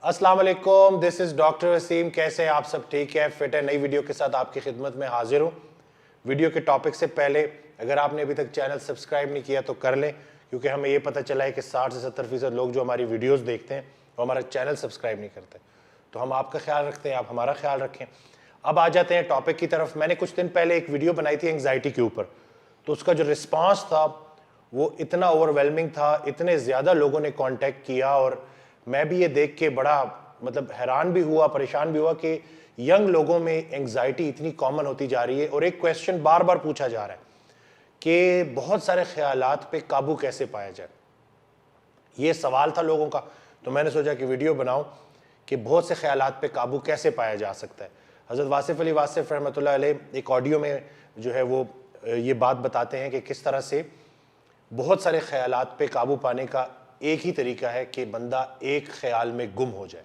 अस्सलाम वालेकुम, this is doctor Wasim. कैसे हैं आप सब? ठीक है, फिट है। नई वीडियो के साथ आपकी खिदमत में हाजिर हूँ। वीडियो के टॉपिक से पहले अगर आपने अभी तक चैनल सब्सक्राइब नहीं किया तो कर लें, क्योंकि हमें ये पता चला है कि 60 से 70% लोग जो हमारी वीडियोस देखते हैं वो हमारा चैनल सब्सक्राइब नहीं करते। तो हम आपका ख्याल रखते हैं, आप हमारा ख्याल रखें। अब आ जाते हैं टॉपिक की तरफ। मैंने कुछ दिन पहले एक वीडियो बनाई थी एंग्जाइटी के ऊपर, तो उसका जो रिस्पॉन्स था वो इतना ओवरवेलमिंग था, इतने ज़्यादा लोगों ने कॉन्टेक्ट किया, और मैं भी ये देख के बड़ा हैरान भी हुआ, परेशान भी हुआ कि यंग लोगों में एंग्जाइटी इतनी कॉमन होती जा रही है। और एक क्वेश्चन बार बार पूछा जा रहा है कि बहुत सारे ख्यालात पे काबू कैसे पाया जाए। ये सवाल था लोगों का, तो मैंने सोचा कि वीडियो बनाऊं कि बहुत से ख्यालात पे काबू कैसे पाया जा सकता है। हज़रत वासिफ़ अली वासिफ़ रहमतुल्लाह अलैह एक ऑडियो में जो है वो ये बात बताते हैं कि किस तरह से बहुत सारे ख्यालात पे काबू पाने का एक ही तरीका है कि बंदा एक ख्याल में गुम हो जाए।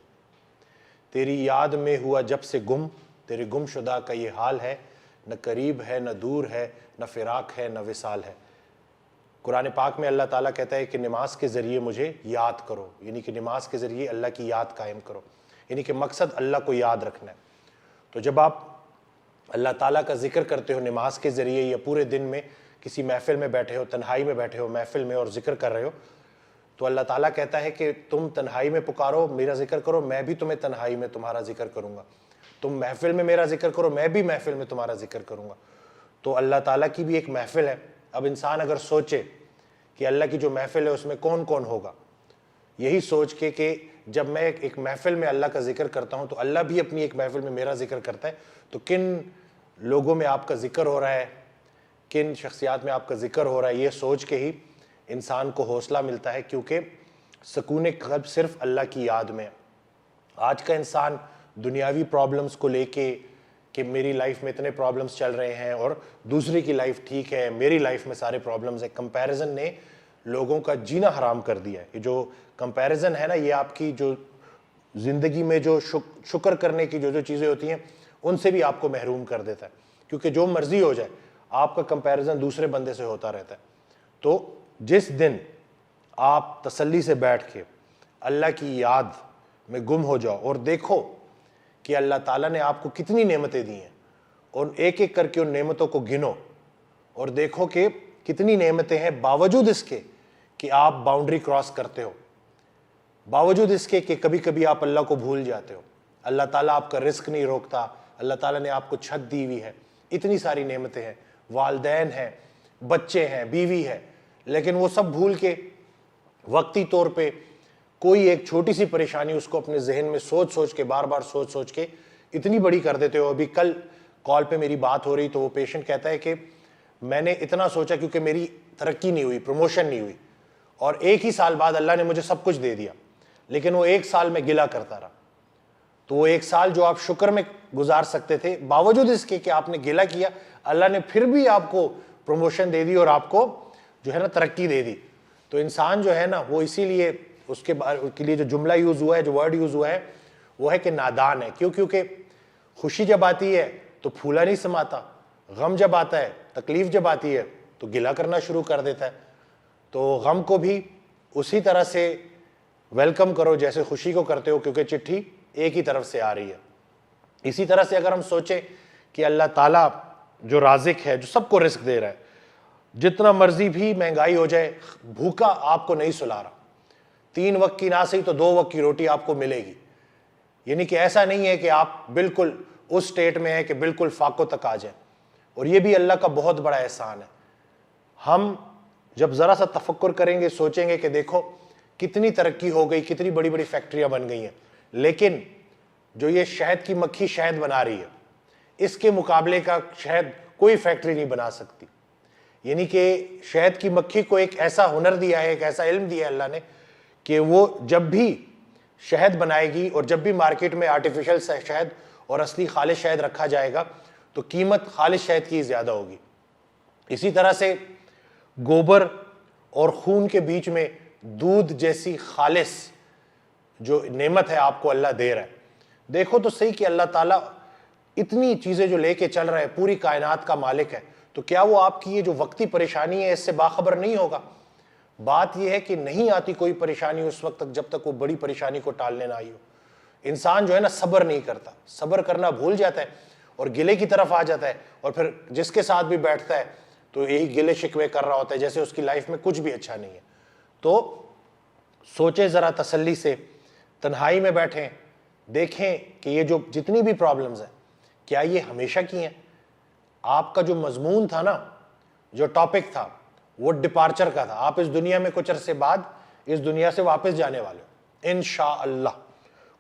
तेरी याद में हुआ जब से गुम, तेरे गुमशुदा का ये हाल है, न करीब है न दूर है, न फिराक है न विसाल है। कुरान पाक में अल्लाह ताला कहता है कि नमाज के ज़रिए मुझे याद करो, यानी कि नमाज के ज़रिए अल्लाह की याद कायम करो, यानी कि मकसद अल्लाह को याद रखना है। तो जब आप अल्लाह ताला का जिक्र करते हो नमाज के ज़रिए, या पूरे दिन में किसी महफिल में बैठे हो, तन्हाई में बैठे हो महफिल में और जिक्र कर रहे हो, तो अल्लाह ताला कहता है कि तुम तन्हाई में पुकारो, मेरा जिक्र करो, मैं भी तुम्हें तन्हाई में तुम्हारा जिक्र करूँगा। तुम महफिल में मेरा जिक्र करो, मैं भी महफिल में तुम्हारा जिक्र करूँगा। तो अल्लाह ताला की भी एक महफिल है। अब इंसान अगर सोचे कि अल्लाह की जो महफिल है उसमें कौन कौन होगा, यही सोच के कि जब मैं एक महफिल में अल्लाह का जिक्र करता हूँ तो अल्लाह भी अपनी एक महफिल में मेरा जिक्र करता है, तो किन लोगों में आपका जिक्र हो रहा है, किन शख्सियात में आपका जिक्र हो रहा है, ये सोच के ही इंसान को हौसला मिलता है, क्योंकि सुकून क़ल्ब सिर्फ अल्लाह की याद में है। आज का इंसान दुनियावी प्रॉब्लम्स को लेके कि मेरी लाइफ में इतने प्रॉब्लम्स चल रहे हैं और दूसरे की लाइफ ठीक है, मेरी लाइफ में सारे प्रॉब्लम्स हैं, कंपैरिजन ने लोगों का जीना हराम कर दिया है। ये जो कंपैरिजन है ना, ये आपकी जो ज़िंदगी में जो शुक्र करने की जो चीज़ें होती हैं उनसे भी आपको महरूम कर देता है, क्योंकि जो मर्जी हो जाए आपका कंपैरिजन दूसरे बंदे से होता रहता है। तो जिस दिन आप तसल्ली से बैठ के अल्लाह की याद में गुम हो जाओ और देखो कि अल्लाह ताला ने आपको कितनी नेमतें दी हैं, और एक एक करके उन नेमतों को गिनो और देखो कि कितनी नेमतें हैं, बावजूद इसके कि आप बाउंड्री क्रॉस करते हो, बावजूद इसके कि कभी कभी आप अल्लाह को भूल जाते हो। अल्लाह ताला आपका रिस्क नहीं रोकता, अल्लाह ताला ने आपको छत दी हुई है, इतनी सारी नेमतें हैं, वालदैन हैं, बच्चे हैं, बीवी है, लेकिन वो सब भूल के वक्ती तौर पे कोई एक छोटी सी परेशानी उसको अपने जहन में सोच सोच के, बार बार सोच सोच के इतनी बड़ी कर देते हो। अभी कल कॉल पे मेरी बात हो रही तो वो पेशेंट कहता है कि मैंने इतना सोचा क्योंकि मेरी तरक्की नहीं हुई, प्रमोशन नहीं हुई, और एक ही साल बाद अल्लाह ने मुझे सब कुछ दे दिया, लेकिन वो एक साल में गिला करता रहा। तो वो एक साल जो आप शुक्र में गुजार सकते थे, बावजूद इसके कि आपने गिला किया, अल्लाह ने फिर भी आपको प्रमोशन दे दी और आपको जो है ना तरक्की दे दी। तो इंसान जो है ना वो इसीलिए उसके लिए जो जुमला यूज़ हुआ है, जो वर्ड यूज़ हुआ है वो है कि नादान है। क्यों? क्योंकि खुशी जब आती है तो फूला नहीं समाता, गम जब आता है, तकलीफ जब आती है तो गिला करना शुरू कर देता है। तो गम को भी उसी तरह से वेलकम करो जैसे खुशी को करते हो, क्योंकि चिट्ठी एक ही तरफ से आ रही है। इसी तरह से अगर हम सोचें कि अल्लाह ताला जो राज़िक है, जो सबको रिस्क दे रहा है, जितना मर्जी भी महंगाई हो जाए, भूखा आपको नहीं सुला रहा, 3 वक्त की ना सही तो 2 वक्त की रोटी आपको मिलेगी। यानी कि ऐसा नहीं है कि आप बिल्कुल उस स्टेट में है कि बिल्कुल फाको तक आ जाए, और ये भी अल्लाह का बहुत बड़ा एहसान है। हम जब ज़रा सा तफक्कुर करेंगे, सोचेंगे कि देखो कितनी तरक्की हो गई, कितनी बड़ी बड़ी फैक्ट्रियाँ बन गई हैं, लेकिन जो ये शहद की मक्खी शहद बना रही है, इसके मुकाबले का शहद कोई फैक्ट्री नहीं बना सकती। यानी कि शहद की मक्खी को एक ऐसा हुनर दिया है, एक ऐसा इल्म दिया है अल्लाह ने, कि वो जब भी शहद बनाएगी और जब भी मार्केट में आर्टिफिशियल शहद और असली खालिश शहद रखा जाएगा तो कीमत खालिश शहद की ज़्यादा होगी। इसी तरह से गोबर और खून के बीच में दूध जैसी खालिश जो नेमत है आपको अल्लाह दे रहा है। देखो तो सही कि अल्लाह ताला इतनी चीज़ें जो लेके चल रहा है, पूरी कायनात का मालिक है, तो क्या वो आपकी ये जो वक्ती परेशानी है इससे बाखबर नहीं होगा? बात यह है कि नहीं आती कोई परेशानी उस वक्त तक जब तक वो बड़ी परेशानी को टालने ना आई हो। انسان جو ہے نا صبر نہیں کرتا, صبر کرنا بھول جاتا ہے اور گلے کی طرف آ جاتا ہے, اور پھر جس کے ساتھ بھی بیٹھتا ہے تو یہی گلے شکوے کر رہا ہوتا ہے جیسے اس کی لائف میں کچھ بھی اچھا نہیں ہے. تو سوچیں ذرا تسلی سے, تنہائی میں بیٹھیں, دیکھیں کہ یہ جو جتنی بھی پرابلمز ہیں کیا یہ ہمیشہ کی ہیں. آپ کا جو مضمون تھا نا, جو ٹاپک تھا, وہ ڈپارچر کا تھا. آپ اس دنیا میں کچھ عرصے بعد اس دنیا سے واپس جانے والے ہو انشاءاللہ,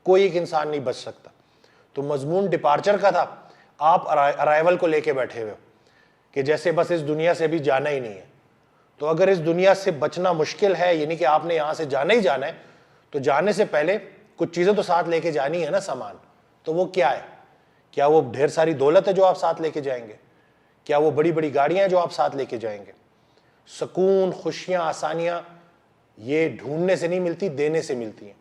کوئی ایک انسان نہیں بچ سکتا. تو مضمون ڈپارچر کا تھا, آپ ارائیول کو لے کے بیٹھے ہوئے ہو کہ جیسے بس اس دنیا سے بھی جانا ہی نہیں ہے. تو اگر اس دنیا سے بچنا مشکل ہے, یعنی کہ آپ نے یہاں سے جانا ہی جانا ہے, تو جانے سے پہلے کچھ چیزیں تو ساتھ لے کے جانی ہے نا, سامان. تو وہ کیا ہے؟ کیا وہ ڈھیر ساری دولت ہے جو آپ ساتھ لے کے جائیں گے؟ کیا وہ بڑی بڑی گاڑیاں ہیں جو آپ ساتھ لے کے جائیں گے؟ سکون, خوشیاں, آسانیاں یہ ڈھونڈنے سے نہیں ملتی, دینے سے ملتی ہیں.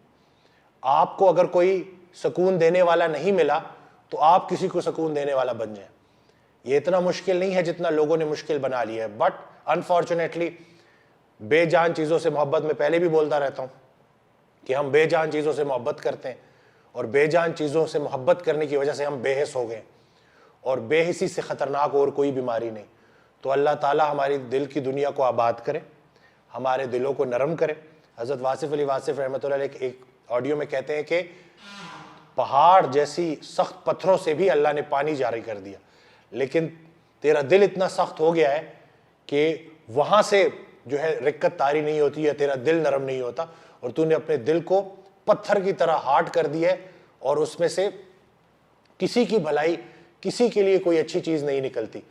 آپ کو اگر کوئی سکون دینے والا نہیں ملا تو آپ کسی کو سکون دینے والا بن جائیں. یہ اتنا مشکل نہیں ہے جتنا لوگوں نے مشکل بنا لیا ہے. بٹ انفارچونیٹلی بے جان چیزوں سے محبت, میں پہلے بھی بولتا رہتا ہوں کہ ہم بے جان چیزوں سے محبت کرتے ہیں, اور بے جان چیزوں سے محبت کرنے کی وجہ سے ہم بے حس ہو گئے, اور بے حسی سے خطرناک اور کوئی بیماری نہیں. تو اللہ تعالی ہماری دل کی دنیا کو آباد کرے, ہمارے دلوں کو نرم کرے. حضرت واصف علی واصف رحمۃ اللہ علیہ ایک آڈیو میں کہتے ہیں کہ پہاڑ جیسی سخت پتھروں سے بھی اللہ نے پانی جاری کر دیا, لیکن تیرا دل اتنا سخت ہو گیا ہے کہ وہاں سے جو ہے رکت طاری نہیں ہوتی ہے, تیرا دل نرم نہیں ہوتا, اور تو نے اپنے دل کو پتھر کی طرح ہارڈ کر دیا ہے, اور اس میں سے کسی کی بھلائی, کسی کے لیے کوئی اچھی چیز نہیں نکلتی.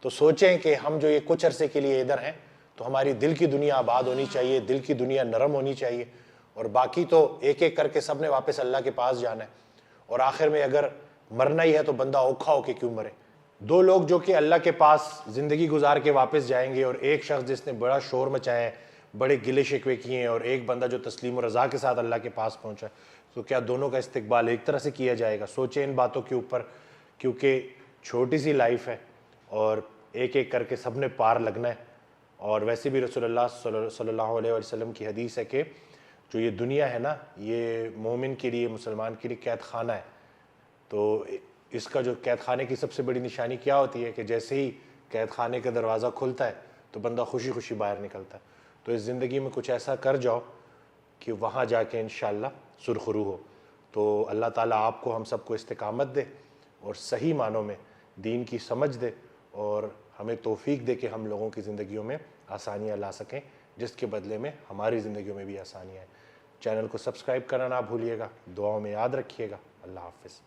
تو سوچیں کہ ہم جو یہ کچھ عرصے کے لیے ادھر ہیں تو ہماری دل کی دنیا آباد ہونی چاہیے, دل کی دنیا نرم ہونی چاہیے, اور باقی تو ایک ایک کر کے سب نے واپس اللہ کے پاس جانا ہے. اور آخر میں اگر مرنا ہی ہے تو بندہ اوکھا ہو کے کیوں مرے. دو لوگ جو کہ اللہ کے پاس زندگی گزار کے واپس جائیں گے, اور ایک شخص جس نے بڑا شور مچایا ہے, بڑے گلے شکوے کیے ہیں, اور ایک بندہ جو تسلیم و رضا کے ساتھ اللہ کے پاس پہنچا ہے, تو کیا دونوں کا استقبال ایک طرح سے کیا جائے گا؟ سوچیں ان باتوں کے اوپر, کیونکہ چھوٹی سی لائف ہے اور ایک ایک کر کے سب نے پار لگنا ہے. اور ویسے بھی رسول اللہ صلی اللہ علیہ وسلم کی حدیث ہے کہ جو یہ دنیا ہے نا, یہ مومن کے لیے, مسلمان کے لیے قید خانہ ہے. تو اس کا جو قید خانے کی سب سے بڑی نشانی کیا ہوتی ہے کہ جیسے ہی قید خانے کا دروازہ کھلتا ہے تو بندہ خوشی خوشی باہر نکلتا ہے. تو اس زندگی میں کچھ ایسا کر جاؤ کہ وہاں جا کے انشاءاللہ سرخرو ہو. تو اللہ تعالیٰ آپ کو, ہم سب کو استقامت دے اور صحیح معنوں میں دین کی سمجھ دے, اور ہمیں توفیق دے کہ ہم لوگوں کی زندگیوں میں آسانیاں لا سکیں, جس کے بدلے میں ہماری زندگیوں میں بھی آسانیاں ہیں. چینل کو سبسکرائب کرنا نہ بھولیے گا, دعاؤں میں یاد رکھیے گا. اللہ حافظ.